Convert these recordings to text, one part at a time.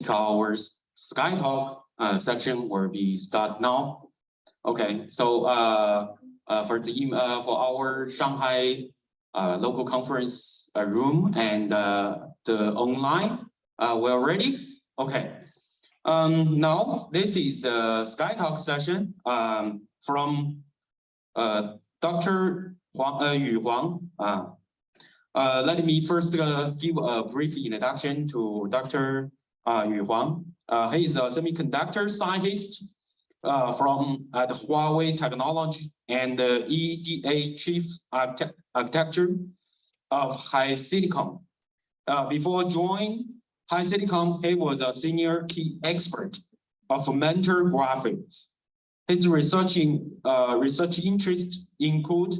our Sky Talk section will be start now. Okay, so for our Shanghai local conference room and the online, we're ready. Okay. Now this is the Sky Talk session from Dr. Yu Huang. Let me first give a brief introduction to Dr. Yu Huang. He is a semiconductor scientist from the Huawei Technology and the EDA Chief Architecture of HiSilicon. Before joining HiSilicon, he was a senior key expert of mentor graphics. His research interests include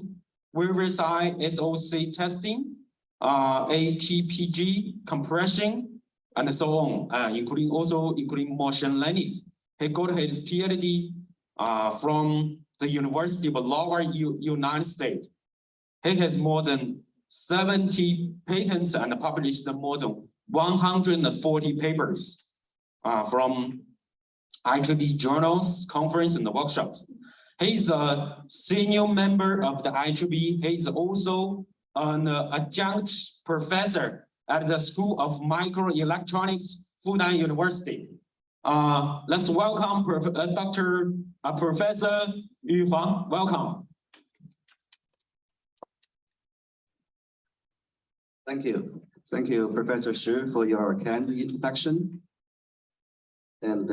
Riverside SoC testing, ATPG compression, and so on, including machine learning. He got his PhD from the University of Iowa, United States. He has more than 70 patents and published more than 140 papers from IEEE journals, conference, and workshops. He's a senior member of the IEEE. He's also an adjunct professor at the School of Microelectronics, Fudan University. Let's welcome Professor Yu Huang. Welcome. Thank you. Thank you, Professor Zhuge, for your kind introduction. And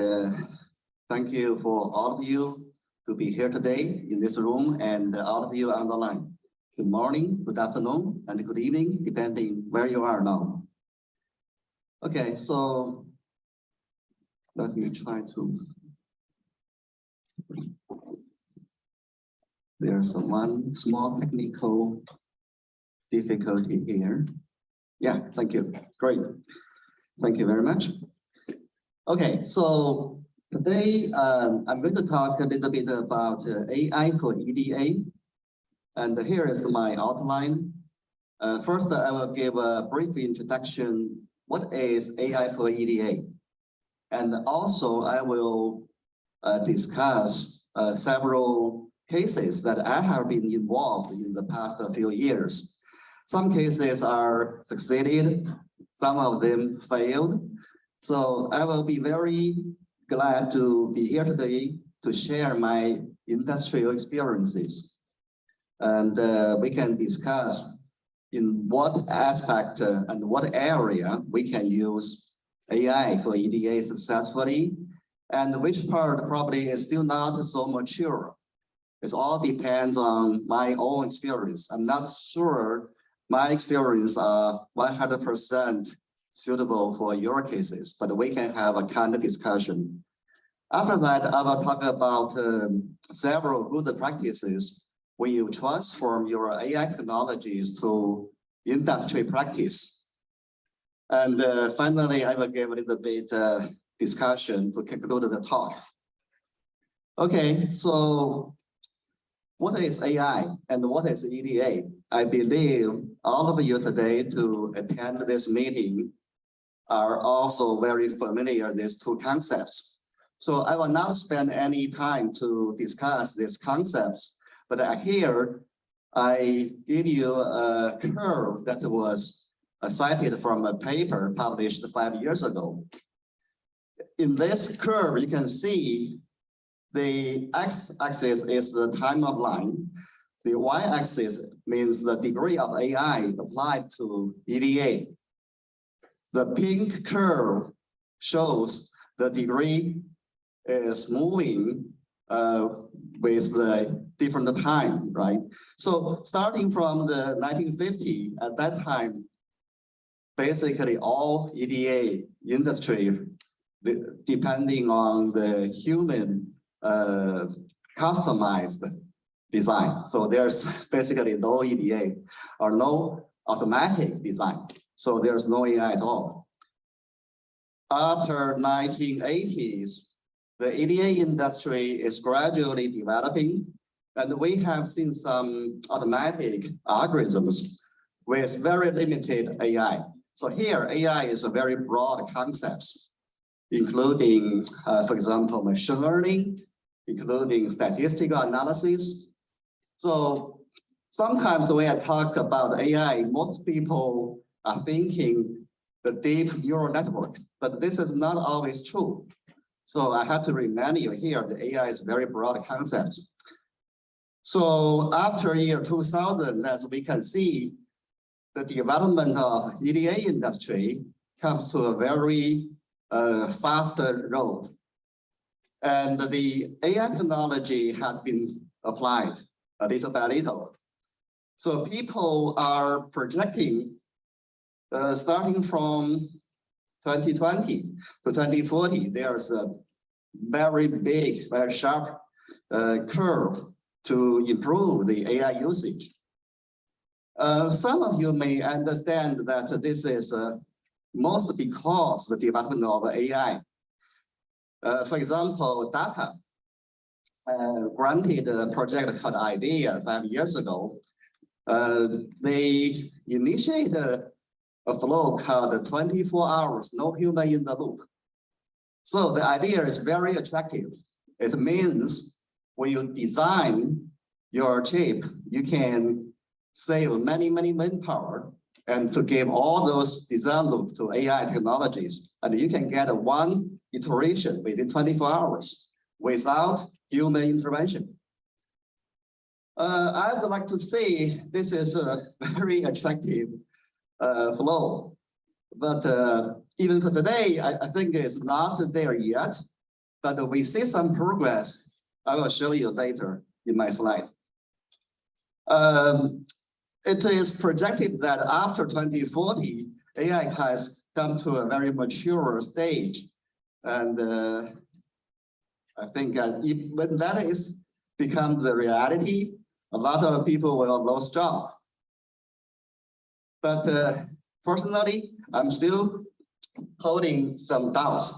thank you for all of you to be here today in this room and all of you on the line. Good morning, good afternoon, and good evening, depending where you are now. Okay, so let me try to. There's one small technical difficulty here. Yeah, thank you. Great. Thank you very much. Okay, so today I'm going to talk a little bit about AI for EDA. And here is my outline. First, I will give a brief introduction. What is AI for EDA? And also, I will discuss several cases that I have been involved in the past few years. Some cases are succeeded, some of them failed. So I will be very glad to be here today to share my industrial experiences. And we can discuss in what aspect and what area we can use AI for EDA successfully, and which part probably is still not so mature. It all depends on my own experience. I'm not sure my experience are 100% suitable for your cases, but we can have a kind of discussion. After that, I will talk about several good practices when you transform your AI technologies to industry practice. And finally, I will give a little bit discussion to conclude the talk. Okay, so what is AI and what is EDA? I believe all of you today to attend this meeting are also very familiar with these two concepts. So I will not spend any time to discuss these concepts, but here I give you a curve that was cited from a paper published 5 years ago. In this curve, you can see the x-axis is the time of line. The y-axis means the degree of AI applied to EDA. The pink curve shows the degree is moving with the different time, right? So starting from the 1950s, at that time, basically all EDA industry, depending on the human customized design. So there's basically no EDA or no automatic design. So there's no AI at all. After 1980s, the EDA industry is gradually developing, and we have seen some automatic algorithms with very limited AI. So here, AI is a very broad concept. including, for example, machine learning, including statistical analysis. So sometimes when I talk about AI, most people are thinking the deep neural network, but this is not always true. So I have to remind you here, the AI is a very broad concept. So after year 2000, as we can see, the development of EDA industry comes to a very faster road. And the AI technology has been applied little by little. So people are projecting starting from 2020 to 2040, there's a very big, very sharp curve to improve the AI usage. Some of you may understand that this is mostly because the development of AI. For example, DARPA granted a project called EDA 5 years ago. They initiated a flow called 24 hours, no human in the loop. So the idea is very attractive. It means when you design your chip, you can save many manpower and to give all those design loop to AI technologies. And you can get one iteration within 24 hours without human intervention. I'd like to say this is a very attractive flow. But even for today, I think it's not there yet, but we see some progress. I will show you later in my slide. It is projected that after 2040, AI has come to a very mature stage. And I think when that is become the reality, a lot of people will lose job. But personally, I'm still holding some doubts.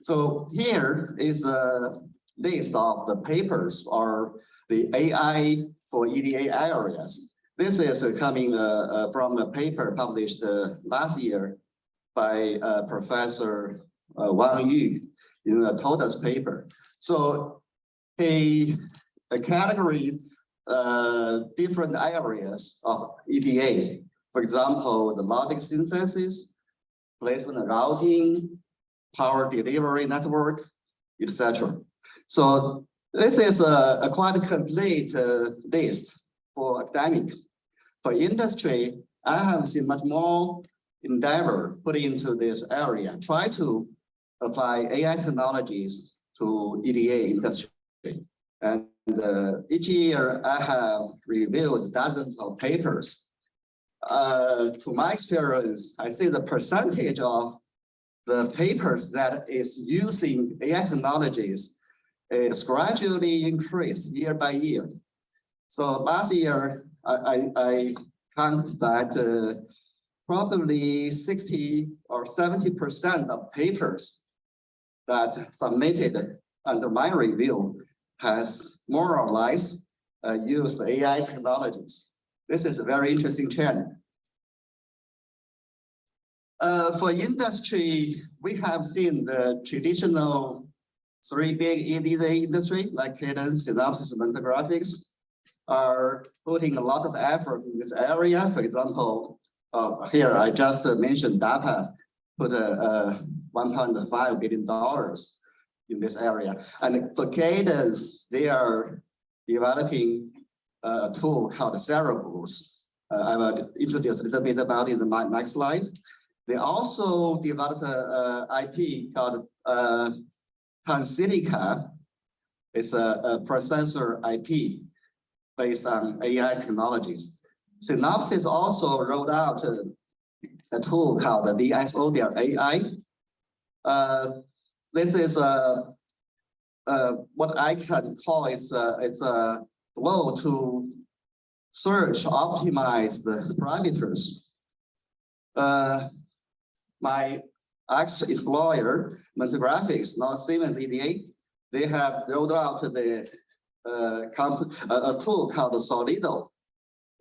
So here is a list of the papers or the AI for EDA areas. This is coming from a paper published last year by Professor Wang Yu in a TOTUS paper. So a category different areas of EDA. For example, the logic synthesis, placement and routing, power delivery network, etc. So this is a quite complete list for academic. For industry, I have seen much more endeavor put into this area, try to apply AI technologies to EDA industry. And each year I have reviewed dozens of papers. To my experience, I see the percentage of the papers that is using AI technologies is gradually increased year by year. So last year, I count that probably 60 or 70% of papers that submitted under my review has more or less used AI technologies. This is a very interesting trend. For industry, we have seen the traditional three big EDA industry like Cadence, Synopsys, and Mentor Graphics are putting a lot of effort in this area. For example, here I just mentioned DARPA put $1.5 billion in this area. And for Cadence, they are developing a tool called Cerebrus. I will introduce a little bit about it in my next slide. They also developed an IP called Tensilica. It's a processor IP based on AI technologies. Synopsys also rolled out a tool called the DSO.ai. This is what I can call it's a flow to search, optimize the parameters. My ex-employer, Mentor Graphics, now Siemens EDA, they have rolled out the a tool called Solido,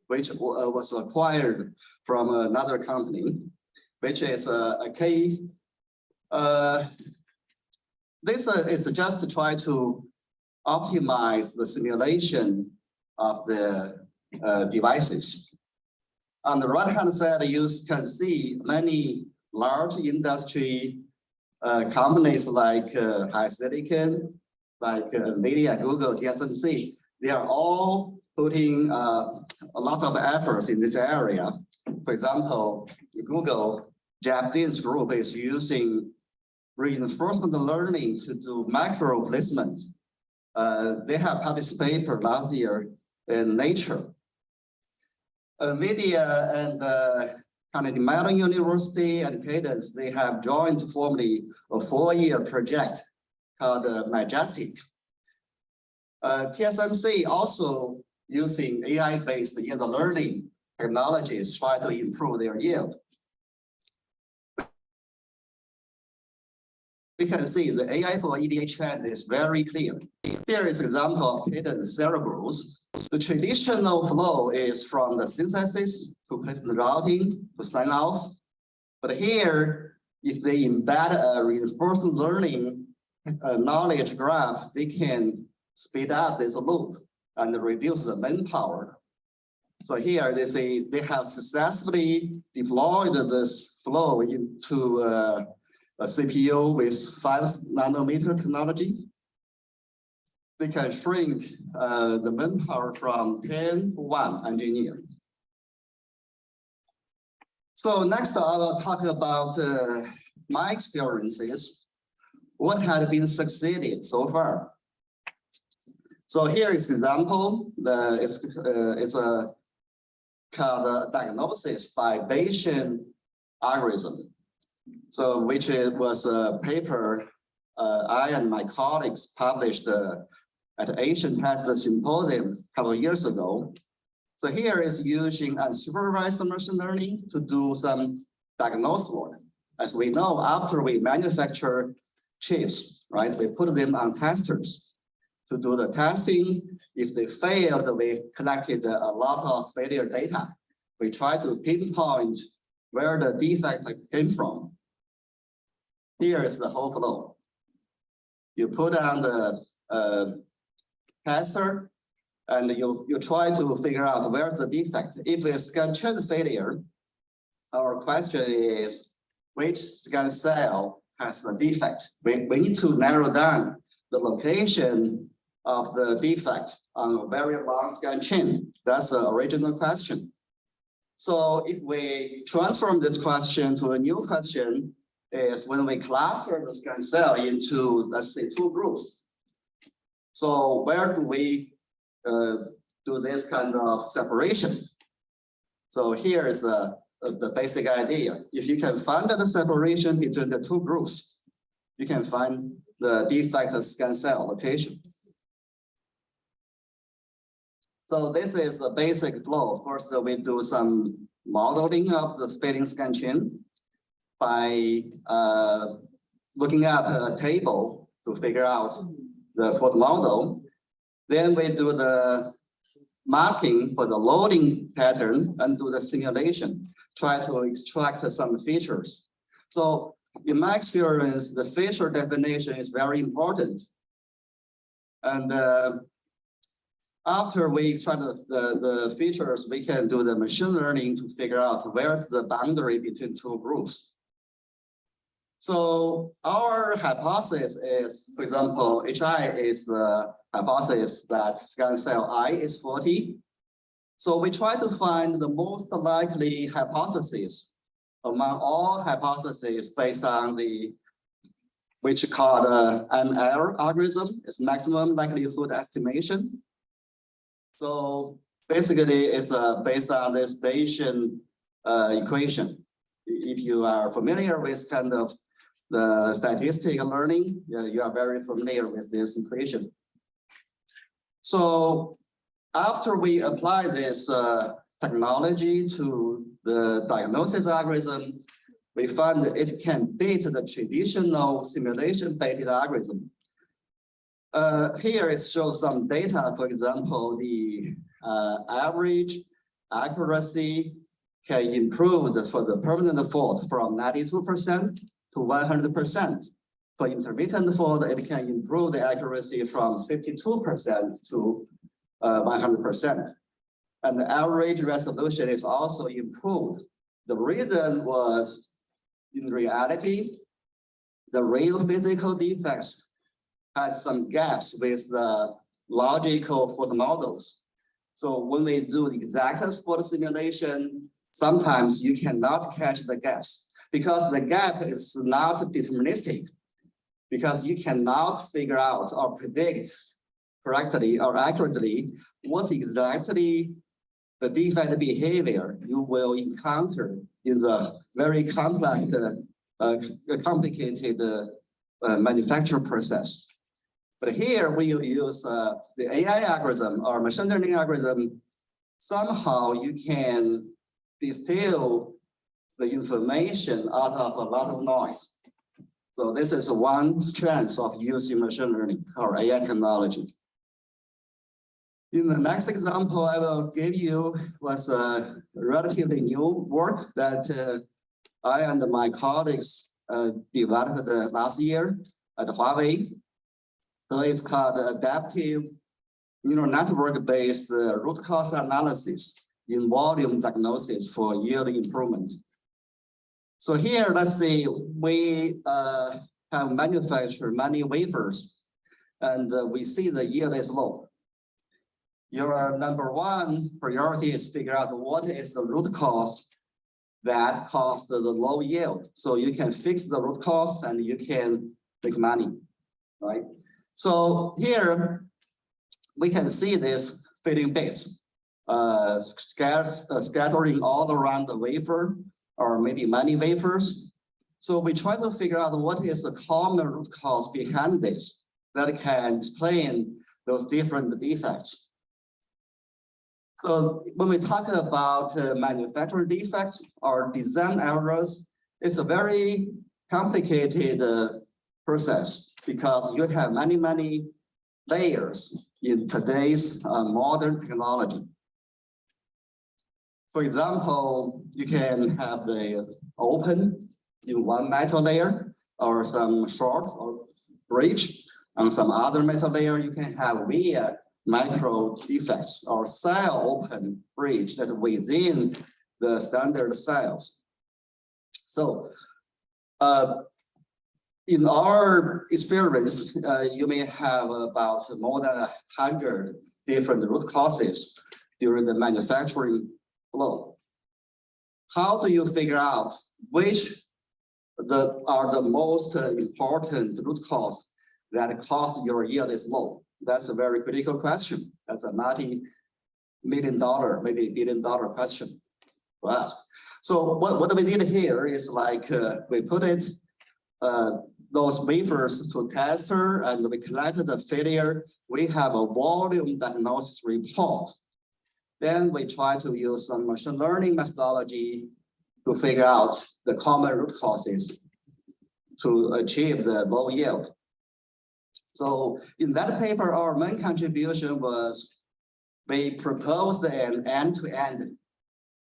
which was acquired from another company, which is a This is just to try to optimize the simulation of the devices. On the right-hand side, you can see many large industry companies like HiSilicon, like NVIDIA, Google, TSMC. They are all putting a lot of efforts in this area. For example, Google Japanese group is using reinforcement learning to do macro placement. They have published a paper last year in Nature. NVIDIA and Carnegie Mellon University and Cadence, they have joined formally a 4-year project called Majestic. TSMC also using AI-based yield learning technologies try to improve their yield. We can see the AI for EDA trend is very clear. Here is an example of cadence cerebrals. The traditional flow is from the synthesis to placement routing to sign off. But here, if they embed a reinforcement learning knowledge graph, they can speed up this loop and reduce the manpower. So here they say they have successfully deployed this flow into a CPU with 5 nanometer technology. They can shrink the manpower from 10 to 1 engineer. So next I will talk about my experiences, what had been succeeded so far. So here is example. It's a called diagnosis by Bayesian algorithm. So which was a paper I and my colleagues published at Asian Test Symposium a couple of years ago. So here is using unsupervised machine learning to do some diagnostic work. As we know, after we manufacture chips, right, we put them on testers to do the testing. If they failed, we collected a lot of failure data. We try to pinpoint where the defect came from. Here is the whole flow. You put on the tester, and you try to figure out where's the defect. If it's scan chain failure, our question is, which scan cell has the defect? We need to narrow down the location of the defect on a very long scan chain. That's the original question. So if we transform this question to a new question, is when we cluster the scan cell into, let's say, 2 groups. So where do we do this kind of separation? So here is the basic idea. If you can find the separation between the 2 groups, you can find the defect scan cell location. So this is the basic flow. Of course, we do some modeling of the failing scan chain by looking at a table to figure out the fault model. Then we do the masking for the loading pattern and do the simulation, try to extract some features. So in my experience, the feature definition is very important. And after we extract the features, we can do the machine learning to figure out where's the boundary between 2 groups. So our hypothesis is, for example, HI is the hypothesis that scan cell I is 40. So we try to find the most likely hypothesis among all hypotheses based on the, which called ML algorithm, is maximum likelihood estimation. So basically it's based on this Bayesian equation. If you are familiar with kind of the statistical learning, you are very familiar with this equation. So after we apply this technology to the diagnosis algorithm, we found that it can beat the traditional simulation-based algorithm. Here it shows some data. For example, the average accuracy can improve for the permanent fault from 92% to to 100%. For intermittent fault, it can improve the accuracy from 52% to 100%. And the average resolution is also improved. The reason was, in reality, the real physical defects has some gaps with the logical fault models. So when we do the exact fault simulation, sometimes you cannot catch the gaps because the gap is not deterministic, because you cannot figure out or predict correctly or accurately what exactly the defect behavior you will encounter in the very complex, complicated manufacturing process. But here, when you use the AI algorithm or machine learning algorithm, somehow you can distill the information out of a lot of noise. So this is one strength of using machine learning or AI technology. In the next example, I will give you was a relatively new work that I and my colleagues developed last year at Huawei. So it's called adaptive neural network-based root cause analysis in volume diagnosis for yield improvement. So here, let's see, we have manufactured many wafers, and we see the yield is low. Your number one priority is figure out what is the root cause that caused the low yield. So you can fix the root cause and you can make money, right? So here we can see this filling bits scattering all around the wafer, or maybe many wafers. So we try to figure out what is the common root cause behind this that can explain those different defects. So when we talk about manufacturing defects or design errors, it's a very complicated process because you have many layers in today's modern technology. For example, you can have the open in one metal layer or some short or bridge. On some other metal layer, you can have via micro defects or cell open bridge that within the standard cells. So in our experience, you may have about more than 100 different root causes during the manufacturing flow. How do you figure out which are the most important root cause that caused your yield is low? That's a very critical question. That's a multi-million-dollar, maybe billion-dollar question to ask. So what we did here is like we put it those wafers to tester and we collected the failure. We have a volume diagnosis report. Then we try to use some machine learning methodology to figure out the common root causes to achieve the low yield. So in that paper, our main contribution was we proposed an end-to-end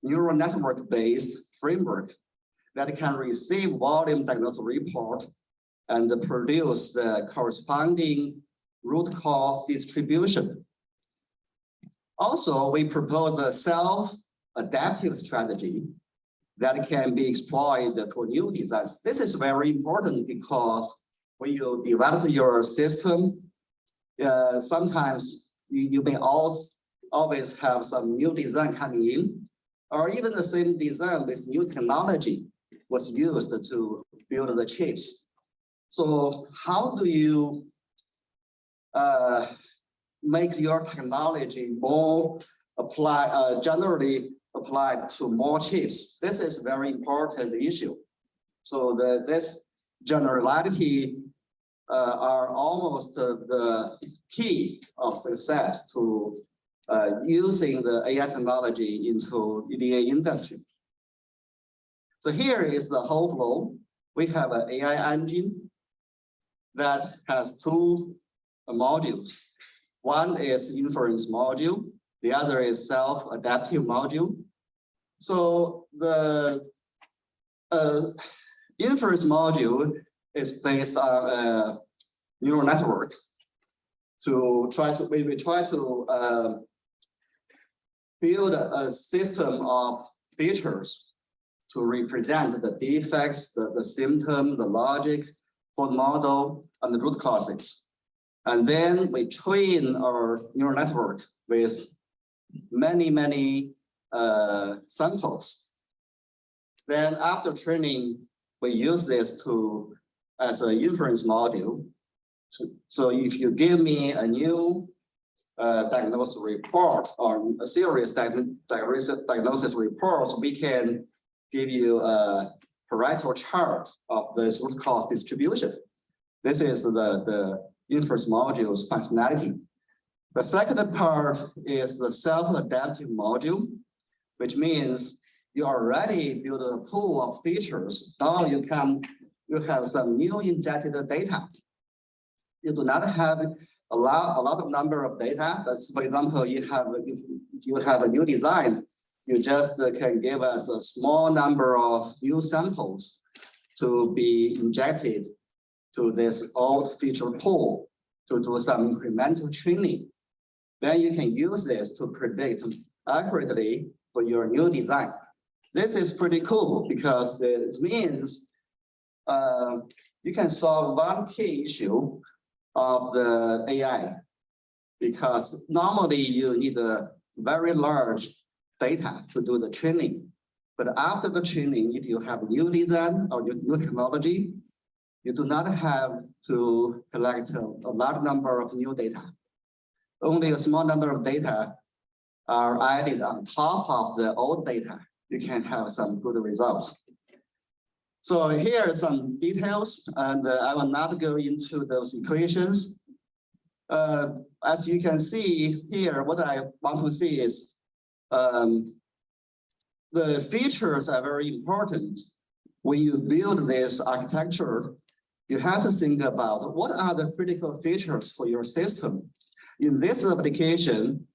neural network-based framework that can receive volume diagnosis report and produce the corresponding root cause distribution. Also, we proposed a self-adaptive strategy that can be exploited for new designs. This is very important because when you develop your system, sometimes you may always have some new design coming in, or even the same design with new technology was used to build the chips. So how do you make your technology more generally applied to more chips? This is a very important issue. So this generality are almost the key of success to using the AI technology into EDA industry. So here is the whole flow. We have an AI engine that has two modules. One is inference module. The other is self-adaptive module. So inference module is based on a neural network to try to, we try to build a system of features to represent the defects, the symptom, the logic for the model and the root causes. And then we train our neural network with many samples. Then after training, we use this as an inference module. So if you give me a new diagnosis report or a serious diagnosis report, we can give you a Pareto chart of this root cause distribution. This is the inference module's functionality. The second part is the self-adaptive module, which means you already build a pool of features. Now you have some new injected data. You do not have a lot of number of data. But for example, if you have a new design, you just can give us a small number of new samples to be injected to this old feature pool to do some incremental training. Then you can use this to predict accurately for your new design. This is pretty cool because it means you can solve one key issue of the AI, because normally you need a very large data to do the training. But after the training, if you have new design or new technology, you do not have to collect a large number of new data. Only a small number of data are added on top of the old data. You can have some good results. So here are some details, and I will not go into those equations. As you can see here, what I want to see is the features are very important. When you build this architecture, you have to think about what are the critical features for your system. In this application,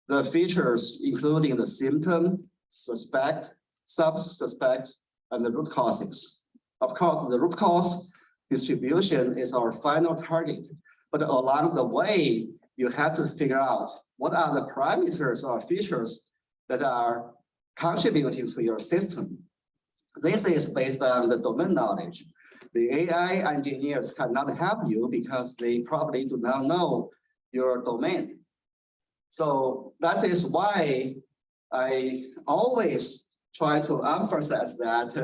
the features including the symptom, suspect, sub-suspect, and the root causes. Of course, the root cause distribution is our final target, but along the way, you have to figure out what are the parameters or features that are contributing to your system. This is based on the domain knowledge. The AI engineers cannot help you because they probably do not know your domain. So that is why I always try to emphasize that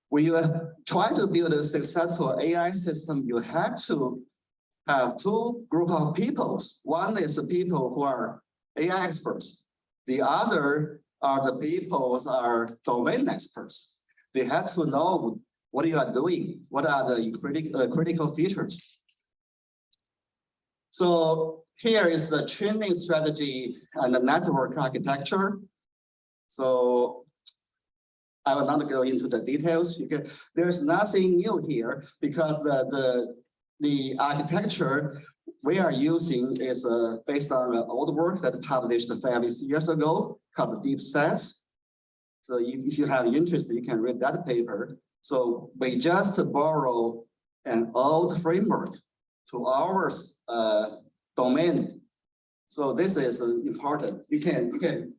when you try to build a successful AI system, you have to have two groups of people. One is the people who are AI experts. The other are the people who are domain experts. They have to know what you are doing, what are the critical features. So here is the training strategy and the network architecture. So I will not go into the details. There's nothing new here because the architecture we are using is based on an old work that published 5 years ago called Deep Sets. So if you have interest, you can read that paper. So we just borrow an old framework to our domain. So this is important. You can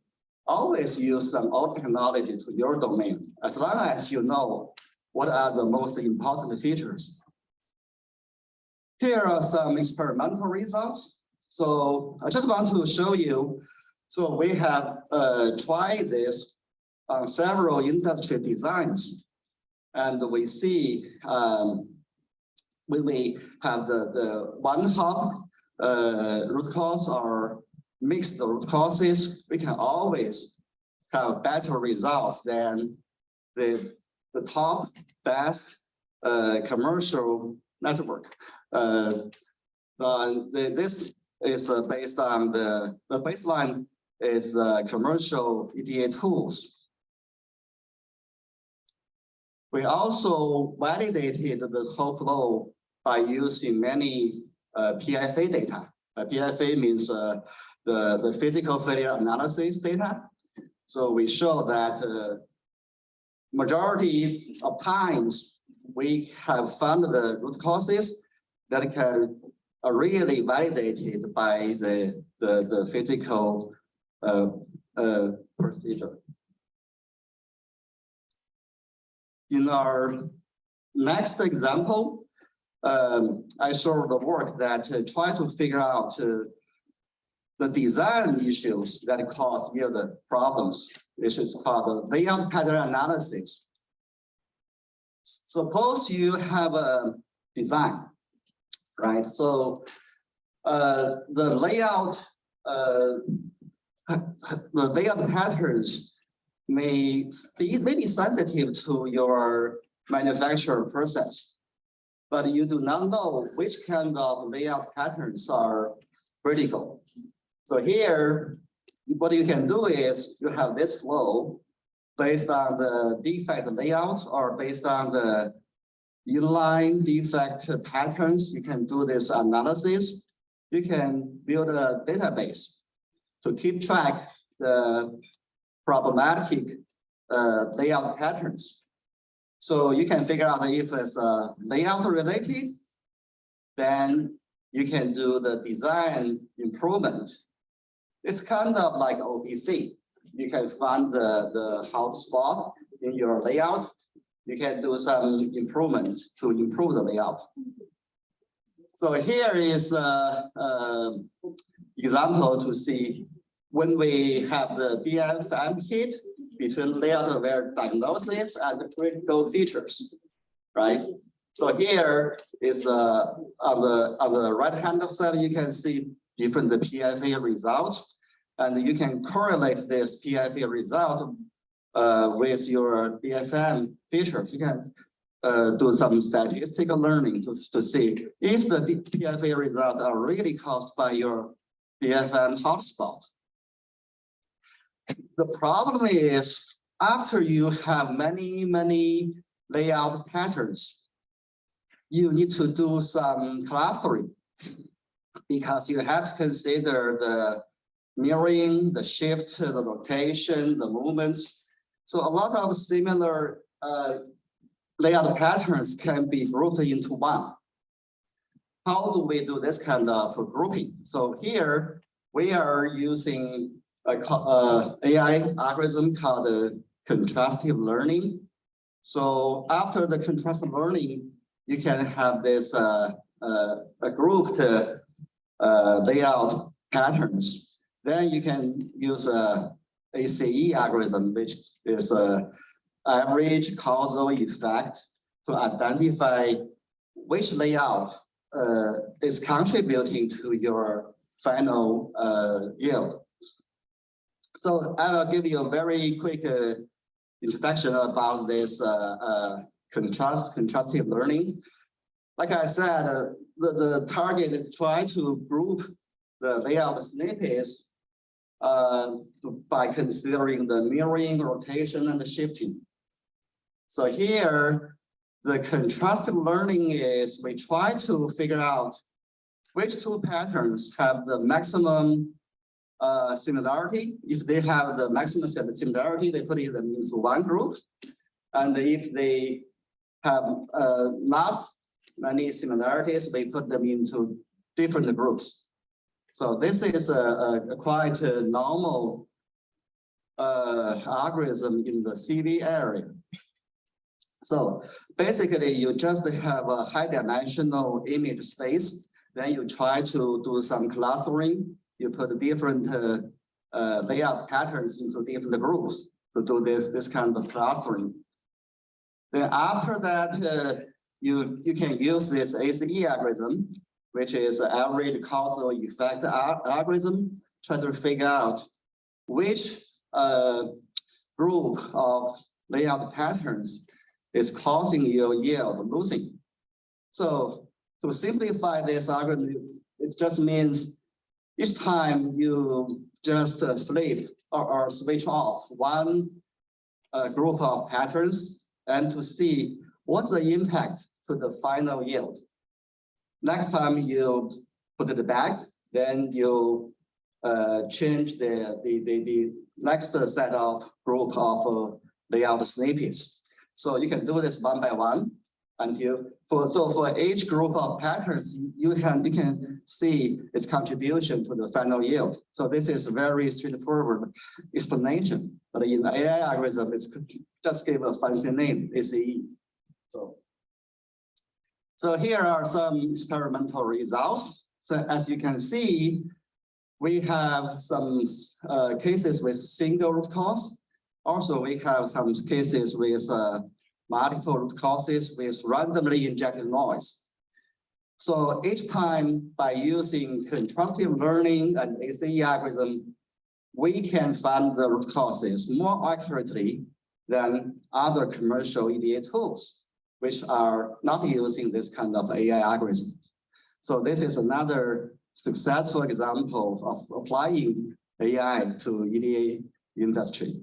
always use some old technology to your domain, as long as you know what are the most important features. Here are some experimental results. So I just want to show you. So we have tried this on several industry designs, and we see when we have the one-hop root cause or mixed root causes, we can always have better results than the top best commercial network. This is based on the baseline is commercial EDA tools. We also validated the whole flow by using many PFA data. PFA means the physical failure analysis data. So we show that majority of times we have found the root causes that can really validated by the physical procedure. In our next example, I show the work that try to figure out the design issues that cause yield problems, which is called the layout pattern analysis. Suppose you have a design, right? So the layout patterns may be sensitive to your manufacturer process, but you do not know which kind of layout patterns are critical. So here, what you can do is you have this flow based on the defect layout or based on the inline defect patterns. You can do this analysis. You can build a database to keep track the problematic layout patterns. So you can figure out if it's layout related, then you can do the design improvement. It's kind of like OPC. You can find the hot spot in your layout. You can do some improvements to improve the layout. So here is the example to see when we have the DFM kit between layout aware diagnosis and critical features, right? So here is on the right hand side, you can see different PFA results, and you can correlate this PFA result with your DFM features. You can do some statistical learning to see if the PFA results are really caused by your DFM hotspot. The problem is after you have many layout patterns, you need to do some clustering because you have to consider the mirroring, the shift, the rotation, the movements. So a lot of similar layout patterns can be grouped into one. How do we do this kind of grouping? So here we are using a AI algorithm called contrastive learning. So after the contrastive learning, you can have this grouped layout patterns. Then you can use a ACE algorithm, which is an average causal effect to identify which layout is contributing to your final yield. So I will give you a very quick introduction about this contrastive learning. Like I said, the target is try to group the layout snippets by considering the mirroring, rotation, and the shifting. So here, the contrastive learning is we try to figure out which two patterns have the maximum similarity. If they have the maximum similarity, they put them into one group. And if they have not many similarities, we put them into different groups. So this is a quite normal algorithm in the CV area. So basically, you just have a high dimensional image space. Then you try to do some clustering. You put different layout patterns into different groups to do this kind of clustering. Then after that, you can use this ACE algorithm, which is an average causal effect algorithm, try to figure out which group of layout patterns is causing your yield losing. So to simplify this algorithm, it just means each time you just flip or switch off one group of patterns and to see what's the impact to the final yield. Next time you put it back, then you change the next set of group of layout snippets. So you can do this one by one until for each group of patterns, you can see its contribution to the final yield. So this is a very straightforward explanation. But in the AI algorithm, it's just give a fancy name, ACE. So here are some experimental results. So as you can see, we have some cases with single root cause. Also, we have some cases with multiple root causes with randomly injected noise. So each time by using contrastive learning and ACE algorithm, we can find the root causes more accurately than other commercial EDA tools, which are not using this kind of AI algorithm. So this is another successful example of applying AI to EDA industry.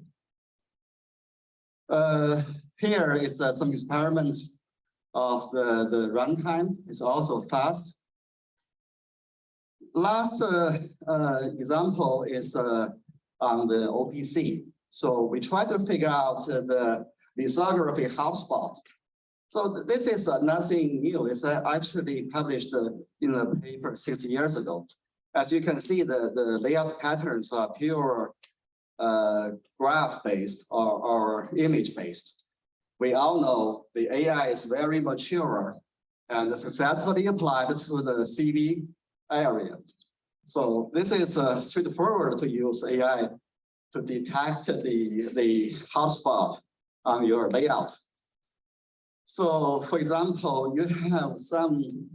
Here is some experiments of the runtime. It's also fast. Last example is on the OPC. So we try to figure out the lithography hotspot. So this is nothing new. It's actually published in a paper 6 years ago. As you can see, the layout patterns are pure graph-based or image-based. We all know the AI is very mature and successfully applied to the CV area. So this is straightforward to use AI to detect the hotspot on your layout. So for example, you have some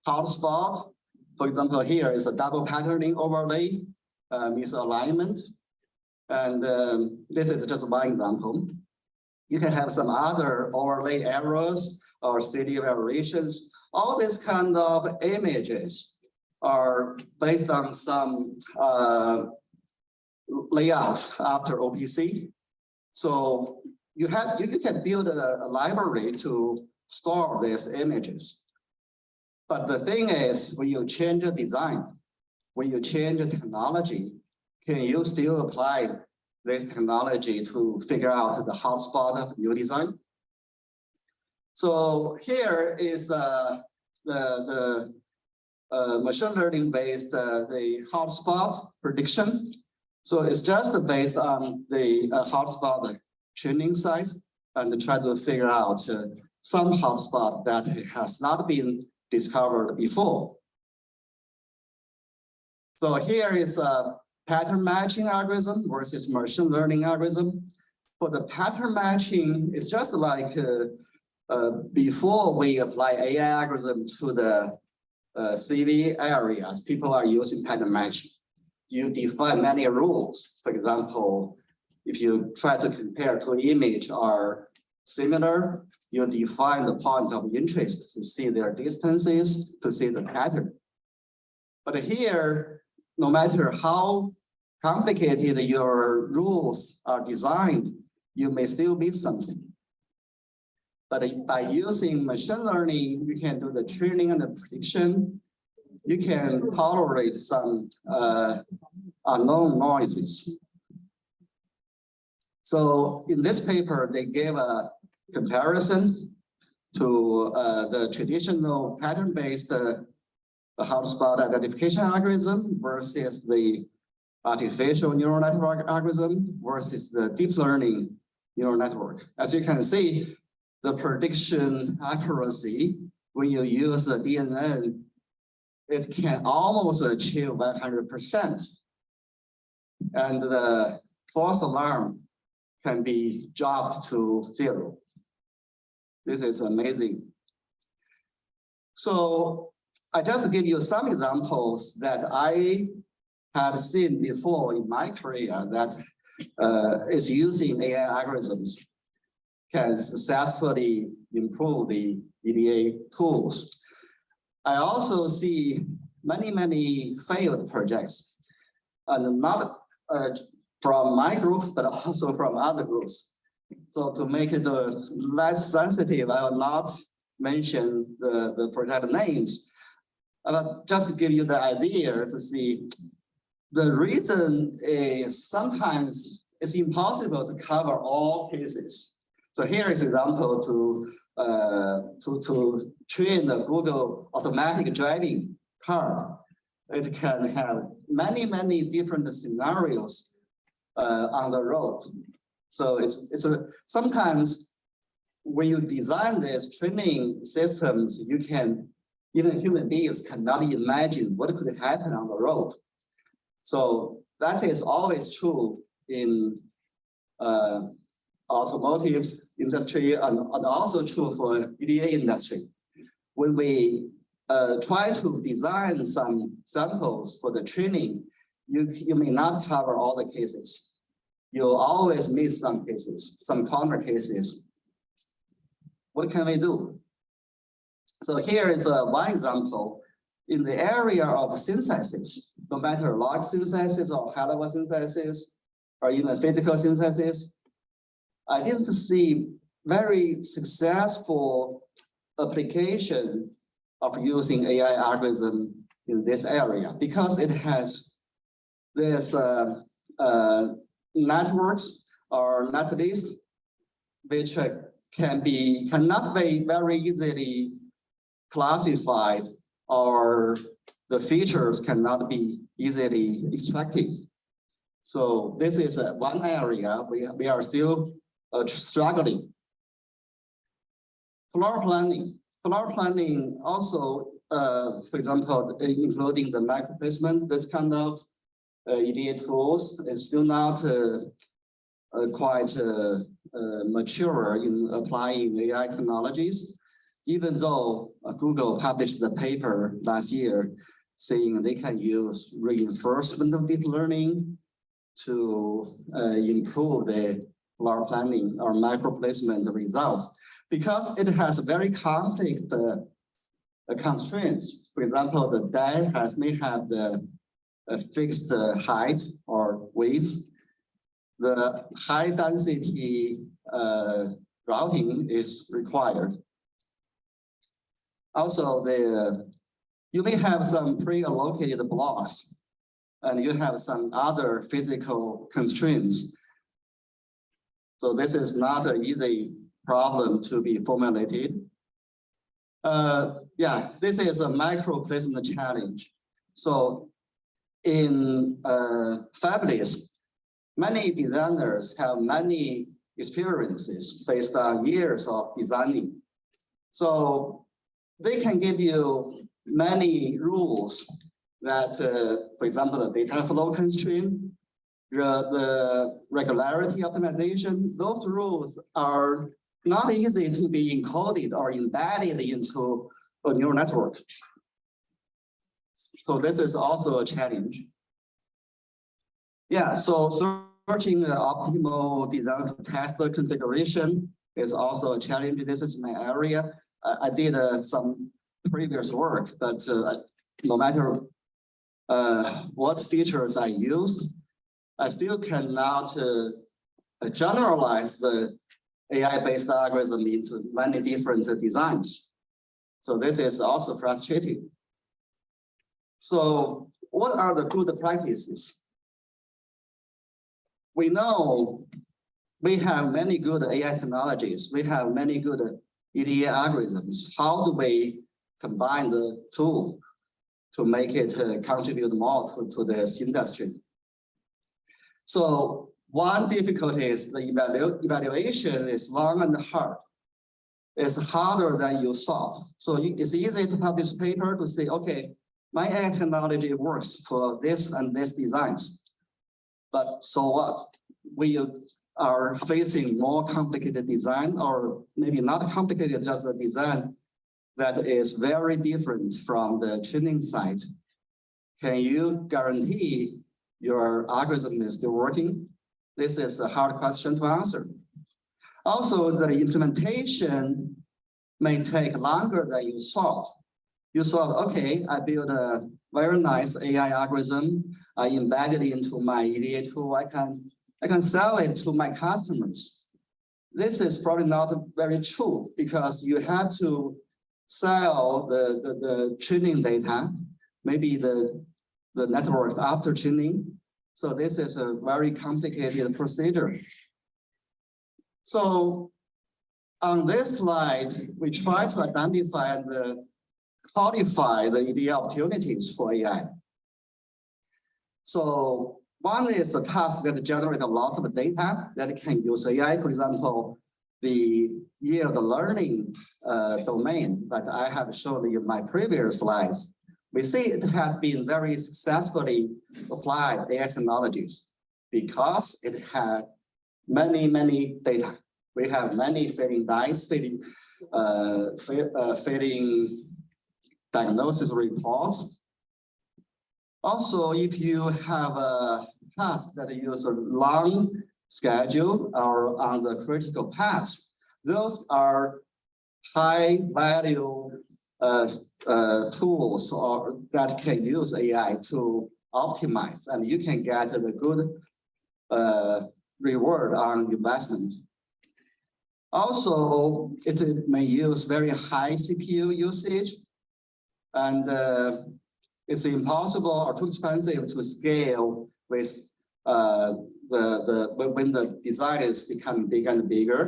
hotspot. For example, here is a double patterning overlay, misalignment. And this is just one example. You can have some other overlay errors or city variations. All these kind of images are based on some layout after OPC. So you can build a library to store these images. But the thing is, when you change the design, when you change the technology, can you still apply this technology to figure out the hotspot of new design? So here is the machine learning based the hotspot prediction. So it's just based on the hotspot training site and try to figure out some hotspot that has not been discovered before. So here is a pattern matching algorithm versus machine learning algorithm. For the pattern matching, it's just like before we apply AI algorithm to the CV areas, people are using pattern matching. You define many rules. For example, if you try to compare two images are similar, you define the point of interest to see their distances, to see the pattern. But here, no matter how complicated your rules are designed, you may still miss something. But by using machine learning, you can do the training and the prediction. You can tolerate some unknown noises. So in this paper, they gave a comparison to the traditional pattern-based hotspot identification algorithm versus the artificial neural network algorithm versus the deep learning neural network. As you can see, the prediction accuracy, when you use the DNN, it can almost achieve 100%. And the false alarm can be dropped to 0. This is amazing. So I just give you some examples that I had seen before in my career that is using AI algorithms can successfully improve the EDA tools. I also see many failed projects, and not from my group, but also from other groups. So to make it less sensitive, I will not mention the project names. Just give you the idea to see. The reason is sometimes it's impossible to cover all cases. So here is an example to train the Google automatic driving car. It can have many different scenarios on the road. So sometimes when you design these training systems, even human beings cannot imagine what could happen on the road. So that is always true in automotive industry and also true for EDA industry. When we try to design some samples for the training, you may not cover all the cases. You'll always miss some cases, some corner cases. What can we do? So here is one example. In the area of synthesis, no matter log synthesis or high-level synthesis, or even physical synthesis, I didn't see very successful application of using AI algorithm in this area because it has this networks or netlist which cannot be very easily classified, or the features cannot be easily extracted. So this is one area we are still struggling. Floor planning. Floor planning also, for example, including the micro placement, this kind of EDA tools is still not quite mature in applying AI technologies, even though Google published the paper last year saying they can use reinforcement of deep learning to improve the floor planning or micro placement results, because it has very complex constraints. For example, the die may have the fixed height or width. The high density routing is required. Also, you may have some pre-allocated blocks, and you have some other physical constraints. So this is not an easy problem to be formulated. Yeah, this is a micro placement challenge. So in fabless, many designers have many experiences based on years of designing. So they can give you many rules that, for example, the data flow constraint, the regularity optimization, those rules are not easy to be encoded or embedded into a neural network. So this is also a challenge. Yeah, so searching the optimal design to test the configuration is also a challenge. This is my area. I did some previous work, but no matter what features I used, I still cannot generalize the AI-based algorithm into many different designs. So this is also frustrating. So what are the good practices? We know we have many good AI technologies. We have many good EDA algorithms. How do we combine the two to make it contribute more to this industry? So one difficulty is the evaluation is long and hard. It's harder than you thought. So it's easy to publish a paper to say, okay, my AI technology works for this and this designs. But so what? We are facing more complicated design, or maybe not complicated, just a design that is very different from the training side. Can you guarantee your algorithm is still working? This is a hard question to answer. Also, the implementation may take longer than you thought. You thought, okay, I built a very nice AI algorithm. I embedded it into my EDA tool. I can sell it to my customers. This is probably not very true, because you have to sell the training data, maybe the network after training. So this is a very complicated procedure. So On this slide, we try to identify and qualify the EDA opportunities for AI. So one is the task that generate a lot of data that can use AI. For example, the yield learning domain that I have shown in my previous slides. We see it has been very successfully applied AI technologies because it had many data. We have many failing dice, failing diagnosis reports. Also, if you have a task that use a long schedule or on the critical path, those are high value tools or that can use AI to optimize, and you can get the good reward on investment. Also, it may use very high CPU usage, and it's impossible or too expensive to scale with when the designs become bigger and bigger.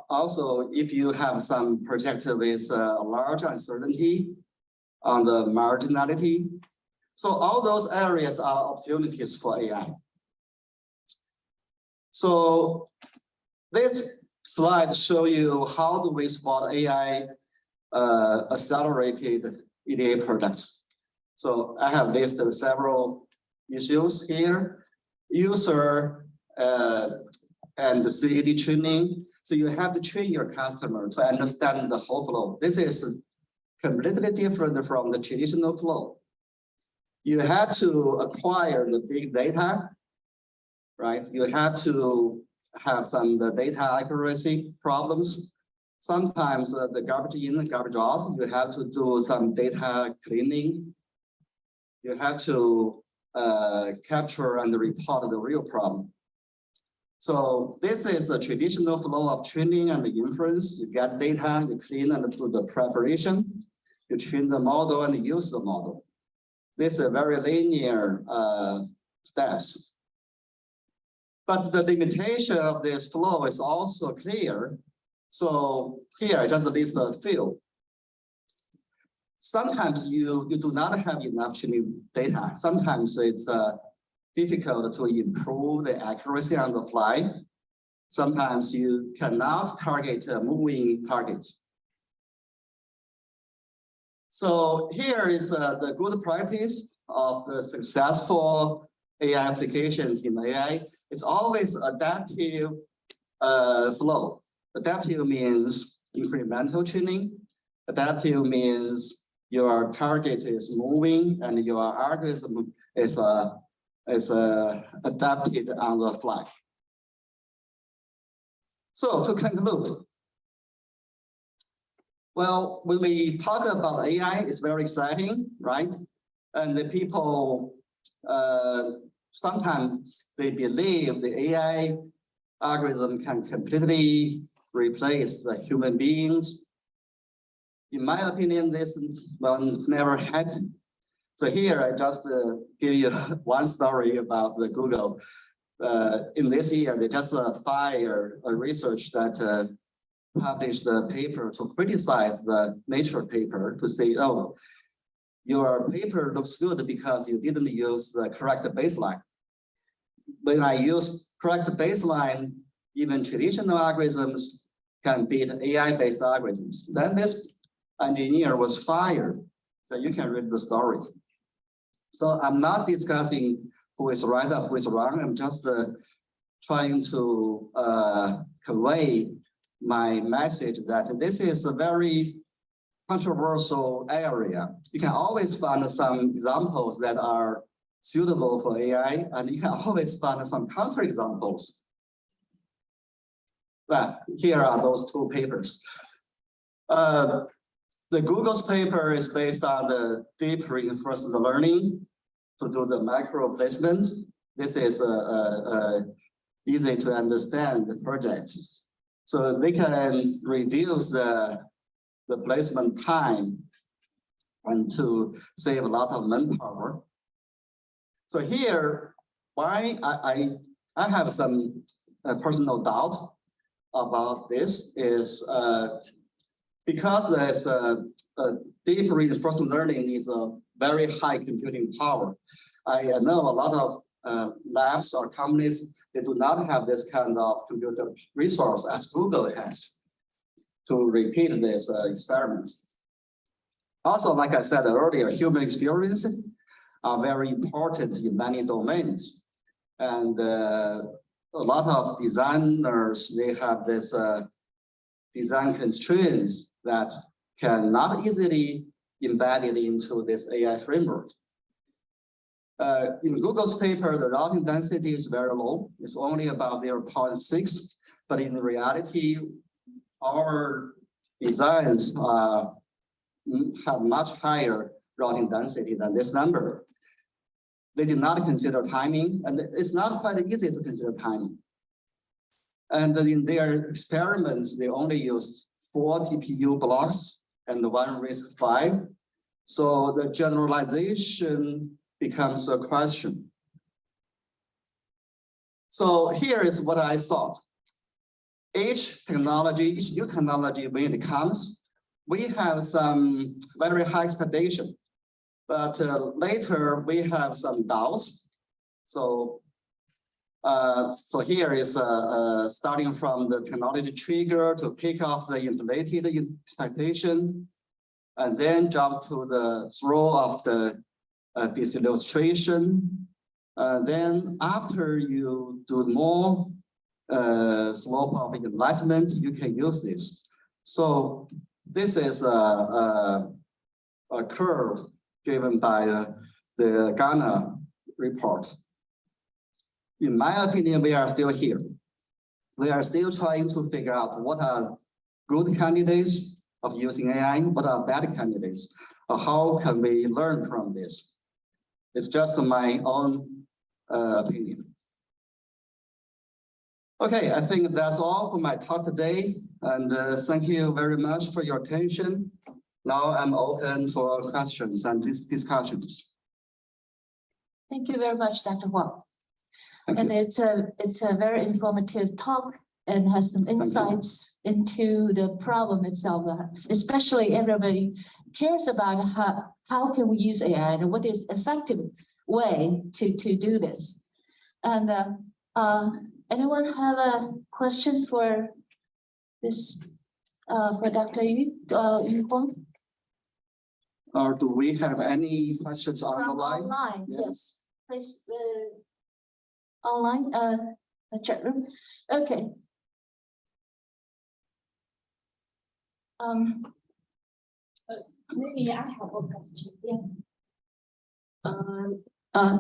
Also, if you have some project with a large uncertainty on the marginality, so all those areas are opportunities for AI. So this slide shows you how do we spot AI accelerated EDA products. So I have listed several issues here. User and the CAD training. So you have to train your customer to understand the whole flow. This is completely different from the traditional flow. You have to acquire the big data, right? You have to have some the data accuracy problems. Sometimes the garbage in and garbage out, you have to do some data cleaning. You have to capture and report the real problem. So this is a traditional flow of training and inference. You get data, you clean and do the preparation. You train the model and use the model. This is a very linear steps. But the limitation of this flow is also clear. So here I just list a few. Sometimes you do not have enough training data. Sometimes it's difficult to improve the accuracy on the fly. Sometimes you cannot target a moving target. So here is the good practice of the successful AI applications in AI. It's always adaptive flow. Adaptive means incremental training. Adaptive means your target is moving and your algorithm is adapted on the fly. So to conclude, well, when we talk about AI, it's very exciting, right? And the people sometimes they believe the AI algorithm can completely replace the human beings. In my opinion, this will never happen. So here I just give you one story about the Google. In this year, they just fired a research that published the paper to criticize the Nature paper to say, oh, your paper looks good because you didn't use the correct baseline. When I use correct baseline, even traditional algorithms can beat AI-based algorithms. Then this engineer was fired. So you can read the story. So I'm not discussing who is right or who is wrong. I'm just trying to convey my message that this is a very controversial area. You can always find some examples that are suitable for AI, and you can always find some counterexamples. But here are those two papers. The Google's paper is based on the deep reinforcement learning to do the micro placement. This is easy to understand the project. So they can reduce the placement time and to save a lot of manpower. So here, why I have some personal doubt about this is because there's deep reinforcement learning needs a very high computing power. I know a lot of labs or companies, they do not have this kind of computer resource as Google has to repeat this experiment. Also, like I said earlier, human experiences are very important in many domains. And a lot of designers, they have this design constraints that cannot easily embed it into this AI framework. In Google's paper, the routing density is very low. It's only about 0.6, but in reality, our designs have much higher routing density than this number. They did not consider timing, and it's not quite easy to consider timing. And in their experiments, they only used 4 TPU blocks and 1 RISC-V. So the generalization becomes a question. So here is what I thought. Each new technology, when it comes, we have some very high expectation, but later we have some doubts. So, here is starting from the technology trigger to pick off the inflated expectation, and then jump to the throw of the illustration. Then after you do more slope of enlightenment, you can use this. So this is a curve given by the Ghana report. In my opinion, we are still here. We are still trying to figure out what are good candidates of using AI, what are bad candidates, or how can we learn from this. It's just my own opinion. Okay, I think that's all for my talk today. And thank you very much for your attention. Now I'm open for questions and discussions. Thank you very much, Dr. Huang. And it's a very informative talk and has some insights into the problem itself. Especially everybody cares about how can we use AI and what is effective way to do this. And anyone have a question for this for Dr. Yu Huang? Or do we have any questions on the line? Online, yes. Please, online, chat room. Okay. Maybe I have a question. Yeah.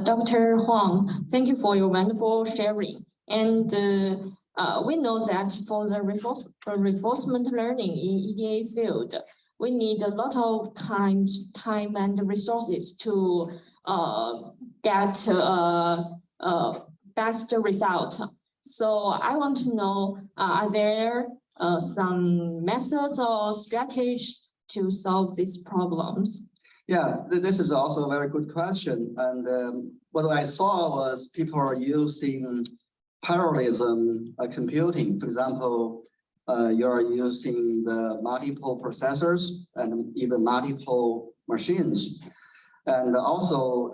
Dr. Huang, thank you for your wonderful sharing. And we know that for the reinforcement learning in EDA field, we need a lot of time and resources to get best result. So I want to know, are there some methods or strategies to solve these problems? Yeah, this is also a very good question. And what I saw was people are using parallelism computing. For example, you're using the multiple processors and even multiple machines. And also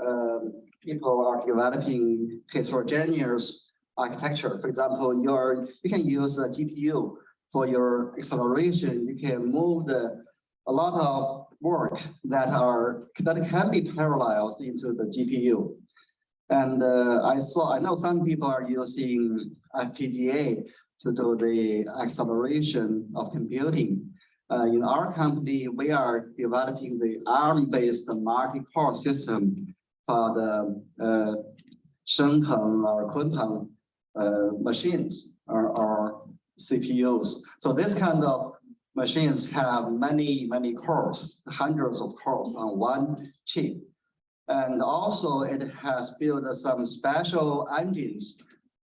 people are developing heterogeneous architecture. For example, you can use a GPU for your acceleration. You can move a lot of work that can be parallelized into the GPU. And I know some people are using FPGA to do the acceleration of computing. In our company, we are developing the ARM-based multi-core system for the Shengteng or Kunpeng machines or CPUs. So this kind of machines have many cores, hundreds of cores on one chip. And also it has built some special engines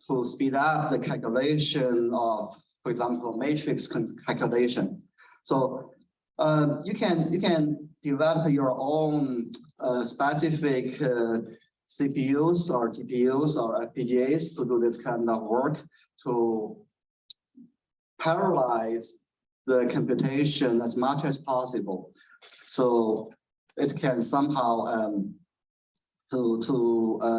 to speed up the calculation of, for example, matrix calculation. So you can develop your own specific CPUs or GPUs or FPGAs to do this kind of work to parallelize the computation as much as possible. So it can somehow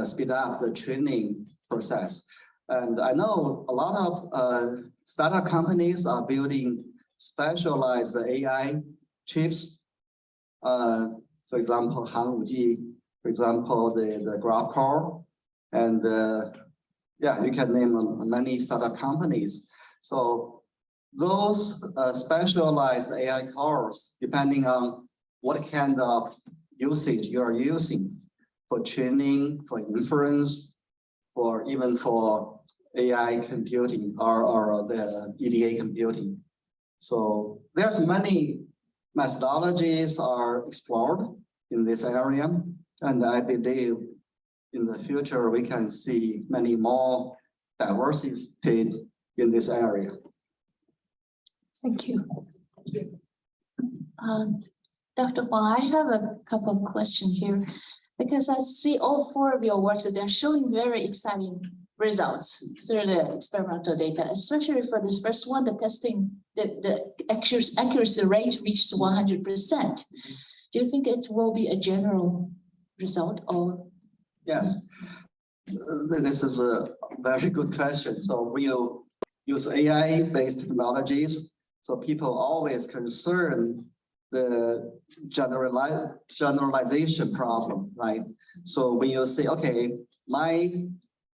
speed up the training process. And I know a lot of startup companies are building specialized AI chips. For example, Zhuge, for example, the graph core, and yeah, you can name many startup companies. So those specialized AI cores, depending on what kind of usage you are using for training, for inference, or even for AI computing or the EDA computing. So there's many methodologies are explored in this area, and I believe in the future we can see many more diversity in this area. Thank you. Dr. Huang, I have a couple of questions here because I see all four of your works that they're showing very exciting results through the experimental data, especially for this first one, the testing, the accuracy rate reaches 100%. Do you think it will be a general result or? Yes, this is a very good question. So we'll use AI-based technologies. So people always concern the generalization problem, right? So when you say, okay, my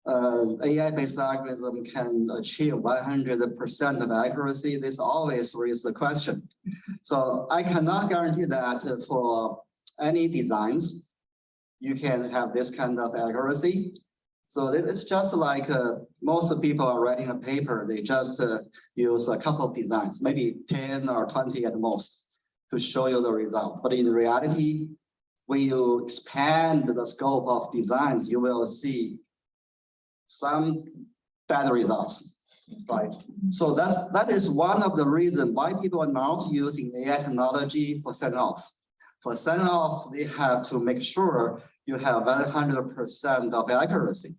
AI-based algorithm can achieve 100% of accuracy, this always raises the question. So I cannot guarantee that for any designs, you can have this kind of accuracy. So it's just like most people are writing a paper, they just use a couple of designs, maybe 10 or 20 at most to show you the result. But in reality, when you expand the scope of designs, you will see some bad results, right? So that is one of the reasons why people are not using AI technology for sign-off. For sign-off, they have to make sure you have 100% of accuracy.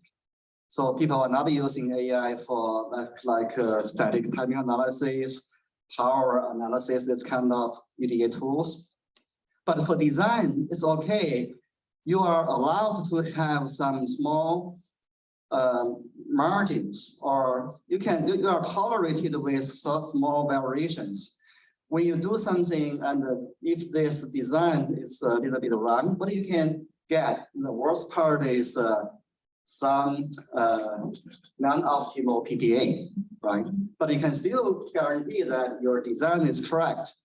So people are not using AI for like static timing analysis, power analysis, this kind of EDA tools. But for design, it's okay. You are allowed to have some small margins, or you are tolerated with so small variations. When you do something and if this design is a little bit wrong, what you can get, the worst part is some non-optimal PPA, right? But you can still guarantee that your design is correct.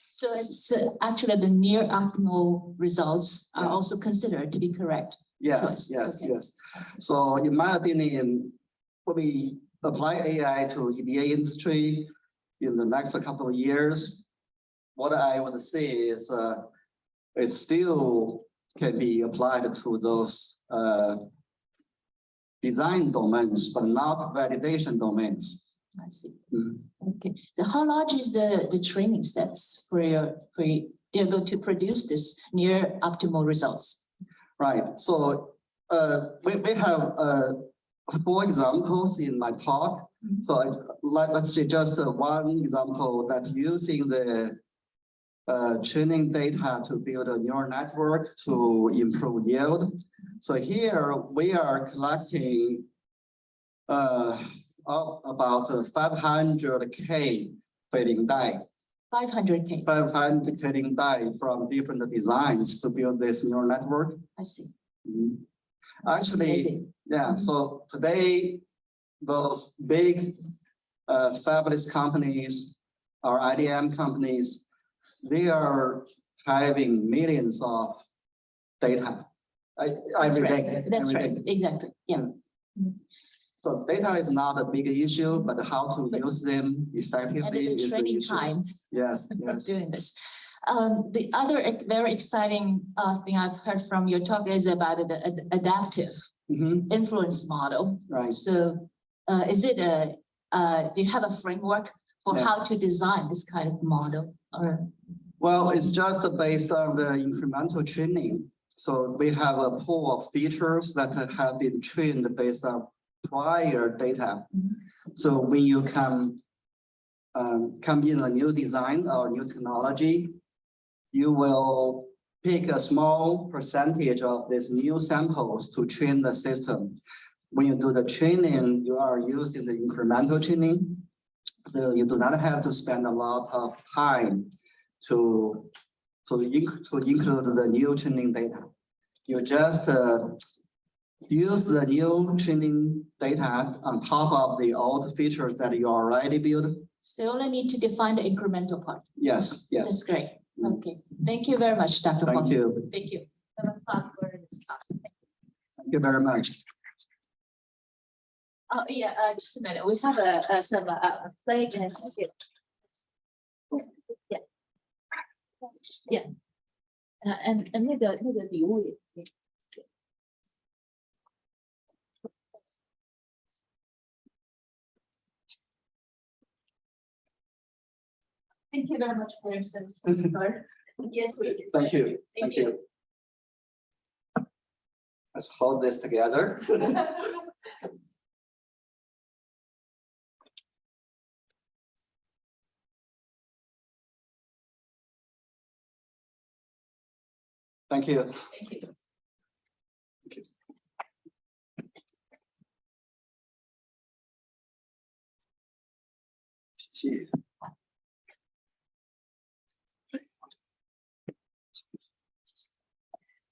So it's actually the near optimal results are also considered to be correct. Yes, yes, okay. Yes. So in my opinion, when we apply AI to EDA industry in the next couple of years, what I would say is it still can be applied to those design domains, but not validation domains. I see. Okay. So how large is the training sets for be able to produce this near optimal results? Right. So we have 4 examples in my talk. So let's say just one example that using the training data to build a neural network to improve yield. So here we are collecting about 500K fading die. 500K. 500 fading die from different designs to build this neural network. I see. Actually, yeah. So today, those big fabless companies or IDM companies, they are having millions of data every day. That's right. Exactly. Yeah. So data is not a big issue, but how to use them effectively and the is training the issue. time. Yes, yes. Doing this. The other very exciting thing I've heard from your talk is about the adaptive influence model. Right. So is it do you have a framework for how to design this kind of model? Or well, it's just based on the incremental training. So we have a pool of features that have been trained based on prior data. So when you can come in a new design or new technology, you will pick a small percentage of these new samples to train the system. When you do the training, you are using the incremental training. So you do not have to spend a lot of time to include the new training data. You just use the new training data on top of the old features that you already built. So you only need to define the incremental part. Yes, yes. That's great. Okay, thank you very much, Dr. Huang. Thank you. Thank you. 7 o'clock for this talk. Thank you very much. Oh, yeah, just a minute. We have some flag and yeah. Yeah. And 那个礼物也。Thank you very much for your service. Yes, we do. Thank you. Thank Thank you. Let's hold this together. Thank you. Thank you. Gee.